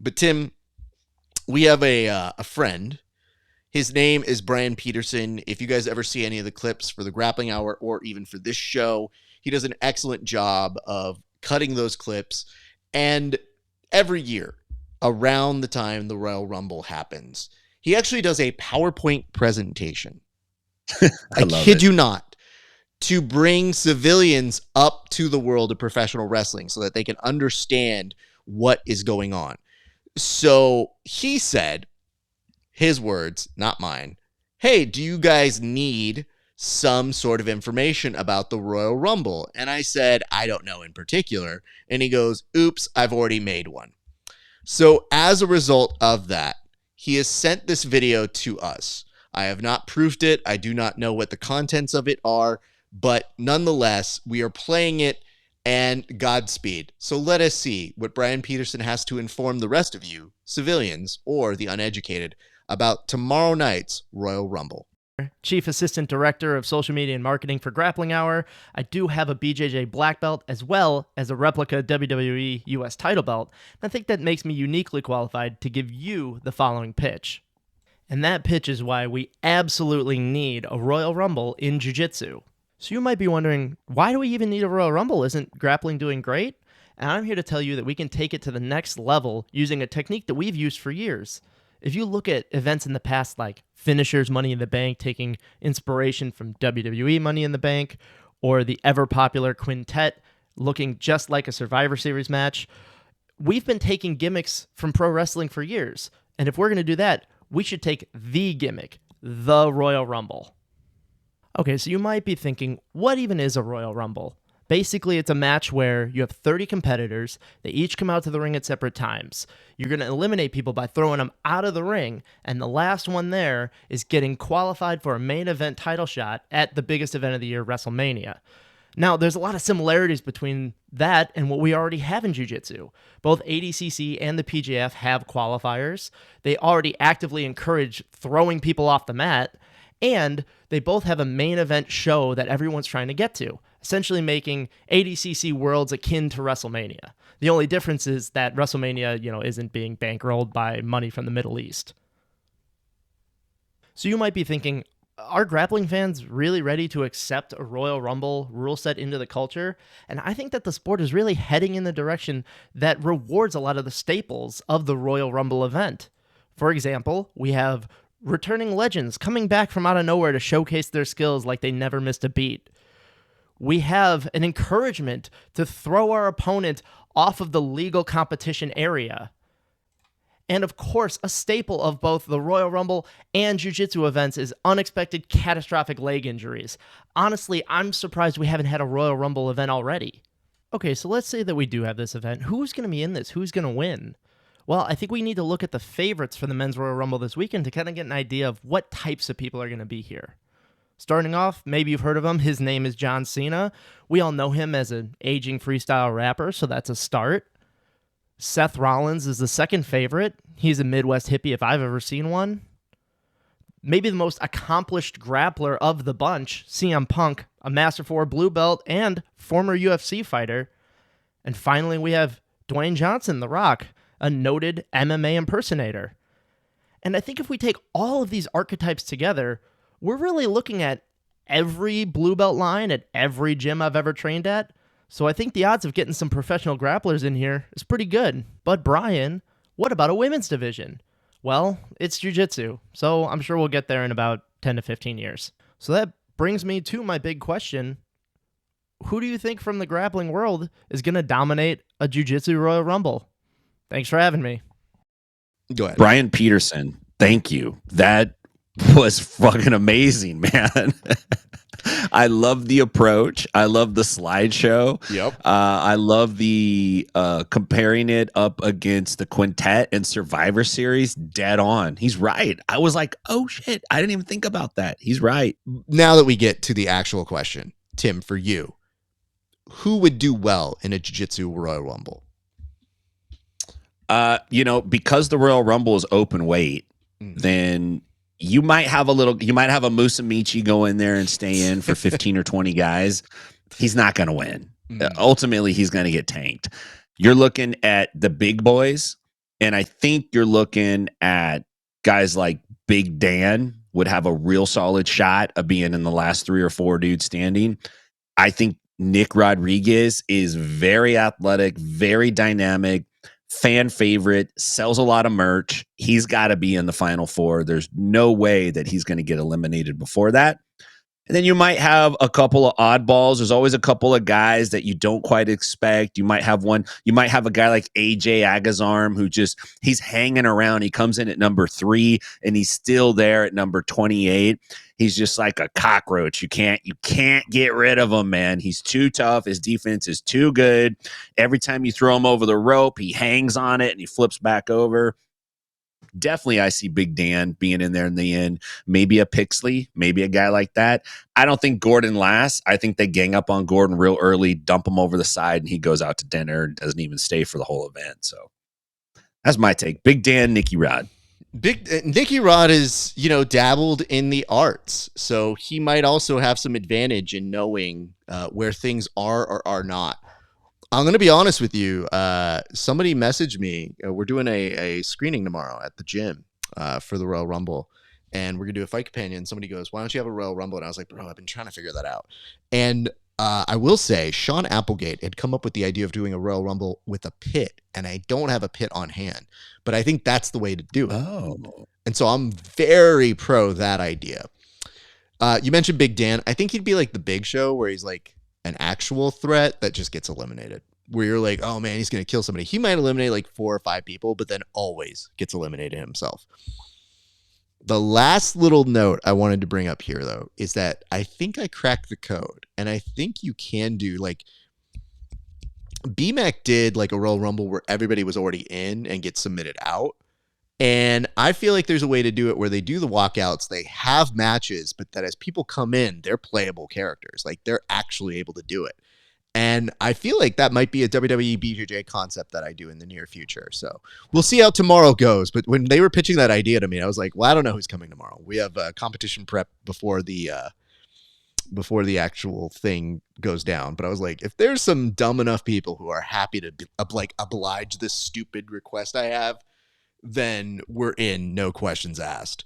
But Tim, we have a friend. His name is Bryan Peterson. If you guys ever see any of the clips for the Grappling Hour or even for this show, he does an excellent job of cutting those clips. And every year, around the time the Royal Rumble happens, he actually does a PowerPoint presentation. I kid you not, to bring civilians up to the world of professional wrestling so that they can understand what is going on. So he said, his words, not mine, hey, do you guys need some sort of information about the Royal Rumble? And I said, I don't know in particular. And he goes, oops, I've already made one. So as a result of that, he has sent this video to us. I have not proofed it. I do not know what the contents of it are, but nonetheless, we are playing it, and Godspeed. So let us see what Bryan Peterson has to inform the rest of you, civilians or the uneducated, about tomorrow night's Royal Rumble. Chief Assistant Director of Social Media and Marketing for Grappling Hour. I do have a BJJ black belt as well as a replica WWE US title belt. And I think that makes me uniquely qualified to give you the following pitch. And that pitch is why we absolutely need a Royal Rumble in Jiu-Jitsu. So you might be wondering, why do we even need a Royal Rumble? Isn't grappling doing great? And I'm here to tell you that we can take it to the next level using a technique that we've used for years. If you look at events in the past like Finishers Money in the Bank, taking inspiration from WWE Money in the Bank, or the ever-popular Quintet looking just like a Survivor Series match, we've been taking gimmicks from pro wrestling for years. And if we're going to do that, we should take the gimmick, the Royal Rumble. Okay, so you might be thinking, what even is a Royal Rumble? Basically, it's a match where you have 30 competitors. They each come out to the ring at separate times. You're going to eliminate people by throwing them out of the ring, and the last one there is getting qualified for a main event title shot at the biggest event of the year, WrestleMania. Now, there's a lot of similarities between that and what we already have in Jiu-Jitsu. Both ADCC and the PJF have qualifiers. They already actively encourage throwing people off the mat, and they both have a main event show that everyone's trying to get to, essentially making ADCC Worlds akin to WrestleMania. The only difference is that WrestleMania, isn't being bankrolled by money from the Middle East. So you might be thinking, are grappling fans really ready to accept a Royal Rumble rule set into the culture? And I think that the sport is really heading in the direction that rewards a lot of the staples of the Royal Rumble event. For example, we have returning legends coming back from out of nowhere to showcase their skills like they never missed a beat. We have an encouragement to throw our opponent off of the legal competition area. And of course, a staple of both the Royal Rumble and Jiu-Jitsu events is unexpected catastrophic leg injuries. Honestly, I'm surprised we haven't had a Royal Rumble event already. Okay, so let's say that we do have this event. Who's going to be in this? Who's going to win? Well, I think we need to look at the favorites for the Men's Royal Rumble this weekend to kind of get an idea of what types of people are going to be here. Starting off, maybe you've heard of him. His name is John Cena. We all know him as an aging freestyle rapper, so that's a start. Seth Rollins is the second favorite. He's a Midwest hippie if I've ever seen one. Maybe the most accomplished grappler of the bunch, CM Punk, a Master 4 blue belt and former UFC fighter. And finally, we have Dwayne Johnson, The Rock, a noted MMA impersonator. And I think if we take all of these archetypes together, we're really looking at every blue belt line at every gym I've ever trained at. So I think the odds of getting some professional grapplers in here is pretty good. But Brian, what about a women's division? Well, it's jiu-jitsu, so I'm sure we'll get there in about 10 to 15 years. So that brings me to my big question. Who do you think from the grappling world is going to dominate a jiu-jitsu Royal Rumble? Thanks for having me. Go ahead. Bryan Peterson, thank you. That was fucking amazing, man. I love the approach. I love the slideshow. Yep. I love the comparing it up against the Quintet and Survivor Series. Dead on. He's right. I was like, oh shit, I didn't even think about that. He's right. Now that we get to the actual question, Tim, for you, who would do well in a Jiu-Jitsu Royal Rumble? Because the Royal Rumble is open weight, then you might have a Musamichi go in there and stay in for 15 or 20 guys. He's not going to win. Ultimately, he's going to get tanked. You're looking at the big boys. And I think you're looking at guys like Big Dan would have a real solid shot of being in the last 3 or 4 dudes standing. I think Nick Rodriguez is very athletic, very dynamic, fan favorite, sells a lot of merch. He's got to be in the final 4. There's no way that he's going to get eliminated before that. And then you might have a couple of oddballs. There's always a couple of guys that you don't quite expect. You might have a guy like AJ Agazarm who he's hanging around. He comes in at number 3 and he's still there at number 28. He's just like a cockroach. You can't get rid of him, man. He's too tough. His defense is too good. Every time you throw him over the rope, he hangs on it and he flips back over. Definitely, I see Big Dan being in there in the end. Maybe a Pixley, maybe a guy like that. I don't think Gordon lasts. I think they gang up on Gordon real early, dump him over the side, and he goes out to dinner and doesn't even stay for the whole event. So that's my take. Big Dan, Nicky Rod. Nicky Rod is, dabbled in the arts, so he might also have some advantage in knowing where things are or are not. I'm going to be honest with you. Somebody messaged me. We're doing a screening tomorrow at the gym for the Royal Rumble, and we're going to do a fight companion. Somebody goes, "Why don't you have a Royal Rumble?" And I was like, "Bro, I've been trying to figure that out." And I will say, Sean Applegate had come up with the idea of doing a Royal Rumble with a pit, and I don't have a pit on hand, but I think that's the way to do it. Oh. And so I'm very pro that idea. You mentioned Big Dan. I think he'd be like the Big Show, where he's like an actual threat that just gets eliminated, where you're like, oh man, he's going to kill somebody. He might eliminate like 4 or 5 people, but then always gets eliminated himself. The last little note I wanted to bring up here, though, is that I think I cracked the code, and I think you can do like BMAC did like a Royal Rumble where everybody was already in and gets submitted out. And I feel like there's a way to do it where they do the walkouts, they have matches, but that as people come in, they're playable characters. Like they're actually able to do it. And I feel like that might be a WWE BJJ concept that I do in the near future. So we'll see how tomorrow goes. But when they were pitching that idea to me, I was like, well, I don't know who's coming tomorrow. We have a competition prep before the actual thing goes down. But I was like, if there's some dumb enough people who are happy to oblige this stupid request I have, then we're in, no questions asked.